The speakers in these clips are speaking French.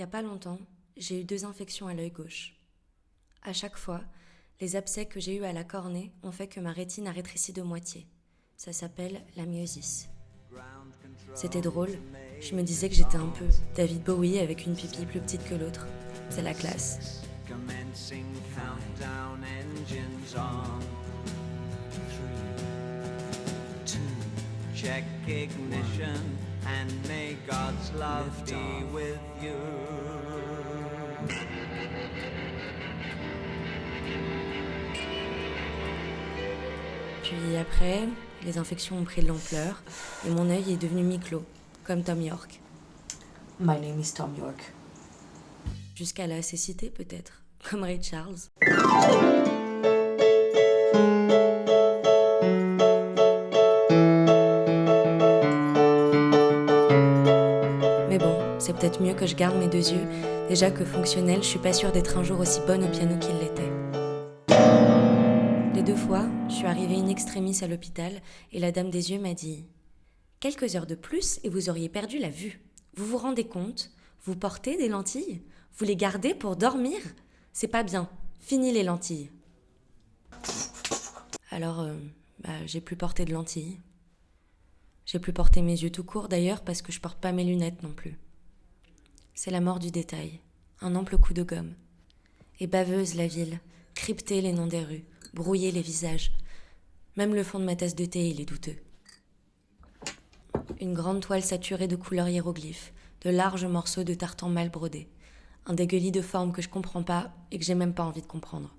y a pas longtemps, j'ai eu 2 infections à l'œil gauche. À chaque fois, les abcès que j'ai eus à la cornée ont fait que ma rétine a rétréci de moitié. Ça s'appelle la myosis. C'était drôle, je me disais que j'étais un peu David Bowie avec une pupille plus petite que l'autre. C'est la classe. Commencing countdown engines on. 3, 2, check ignition and may God's love be with you. Puis après, les infections ont pris de l'ampleur et mon œil est devenu mi-clos, comme Tom York. My name is Tom York. Jusqu'à la cécité peut-être, comme Ray Charles. Mais bon, c'est peut-être mieux que je garde mes 2 yeux. Déjà que fonctionnelle, je suis pas sûre d'être un jour aussi bonne au piano qu'il l'était. Les 2 fois, je suis arrivée in extremis à l'hôpital et la dame des yeux m'a dit « Quelques heures de plus et vous auriez perdu la vue. Vous vous rendez compte ? Vous portez des lentilles ? Vous les gardez pour dormir ? C'est pas bien. Fini les lentilles. » Alors, j'ai plus porté de lentilles. J'ai plus porté mes yeux tout court d'ailleurs parce que je porte pas mes lunettes non plus. C'est la mort du détail. Un ample coup de gomme. Et baveuse la ville, cryptée les noms des rues, brouillé les visages. Même le fond de ma tasse de thé, il est douteux. Une grande toile saturée de couleurs hiéroglyphes, de larges morceaux de tartan mal brodés. Un dégueulis de formes que je comprends pas et que j'ai même pas envie de comprendre.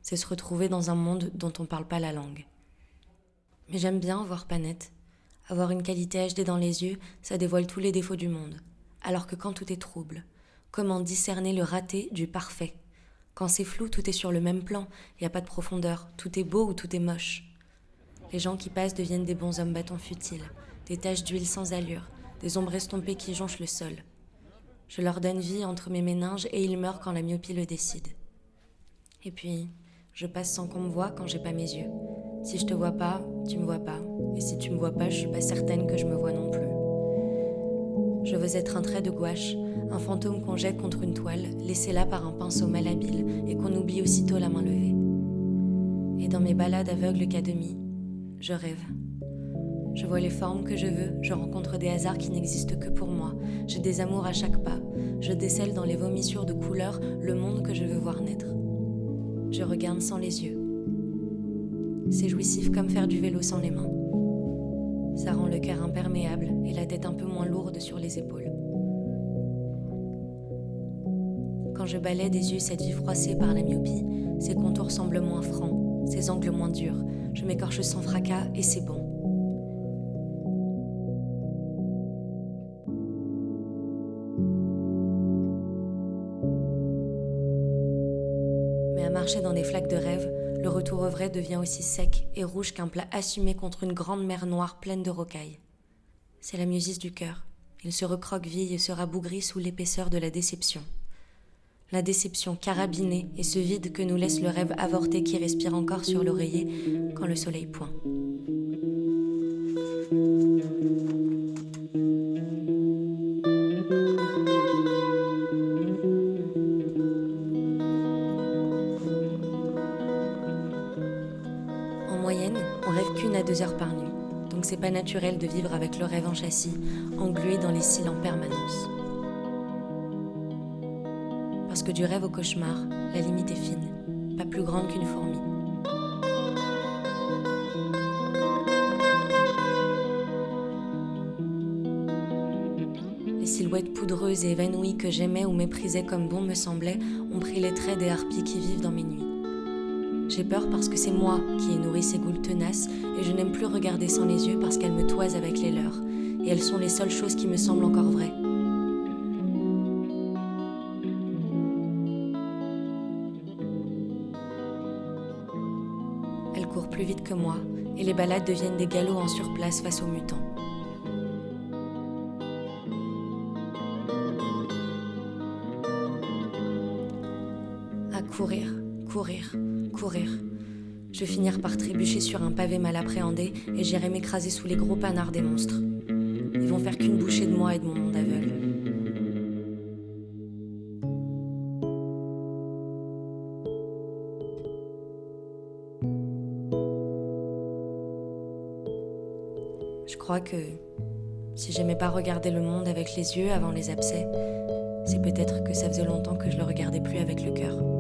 C'est se retrouver dans un monde dont on parle pas la langue. Mais j'aime bien voir pas net. Avoir une qualité HD dans les yeux, ça dévoile tous les défauts du monde. Alors que quand tout est trouble, comment discerner le raté du parfait ? Quand c'est flou, tout est sur le même plan, y a pas de profondeur, tout est beau ou tout est moche. Les gens qui passent deviennent des bonshommes bâtons futiles, des taches d'huile sans allure, des ombres estompées qui jonchent le sol. Je leur donne vie entre mes méninges et ils meurent quand la myopie le décide. Et puis, je passe sans qu'on me voie quand j'ai pas mes yeux. Si je te vois pas, tu me vois pas. Et si tu me vois pas, je suis pas certaine que je me vois non plus. Je veux être un trait de gouache, un fantôme qu'on jette contre une toile, laissé là par un pinceau malhabile et qu'on oublie aussitôt la main levée. Et dans mes balades aveugles qu'à demi, je rêve. Je vois les formes que je veux, je rencontre des hasards qui n'existent que pour moi. J'ai des amours à chaque pas. Je décèle dans les vomissures de couleurs le monde que je veux voir naître. Je regarde sans les yeux. C'est jouissif comme faire du vélo sans les mains. Ça rend le cœur imperméable et la tête un peu moins lourde sur les épaules. Quand je balaie des yeux cette vie froissée par la myopie, ses contours semblent moins francs, ses angles moins durs. Je m'écorche sans fracas et c'est bon. Mais à marcher dans des flaques de rêve, le retour au vrai devient aussi sec et rouge qu'un plat assumé contre une grande mer noire pleine de rocailles. C'est la myosis du cœur. Il se recroqueville et se rabougrit sous l'épaisseur de la déception. La déception carabinée et ce vide que nous laisse le rêve avorté qui respire encore sur l'oreiller quand le soleil pointe. En moyenne, on rêve qu'1 à 2 heures par nuit, donc c'est pas naturel de vivre avec le rêve en châssis, englué dans les cils en permanence. Parce que du rêve au cauchemar, la limite est fine, pas plus grande qu'une fourmi. Les silhouettes poudreuses et évanouies que j'aimais ou méprisais comme bon me semblait ont pris les traits des harpies qui vivent dans mes nuits. J'ai peur parce que c'est moi qui ai nourri ces goules tenaces et je n'aime plus regarder sans les yeux parce qu'elles me toisent avec les leurs. Et elles sont les seules choses qui me semblent encore vraies. Elles courent plus vite que moi et les balades deviennent des galops en surplace face aux mutants. À courir, courir, courir. Je vais finir par trébucher sur un pavé mal appréhendé et j'irai m'écraser sous les gros panards des monstres. Ils vont faire qu'une bouchée de moi et de mon monde aveugle. crois que si j'aimais pas regarder le monde avec les yeux avant les abcès, c'est peut-être que ça faisait longtemps que je le regardais plus avec le cœur.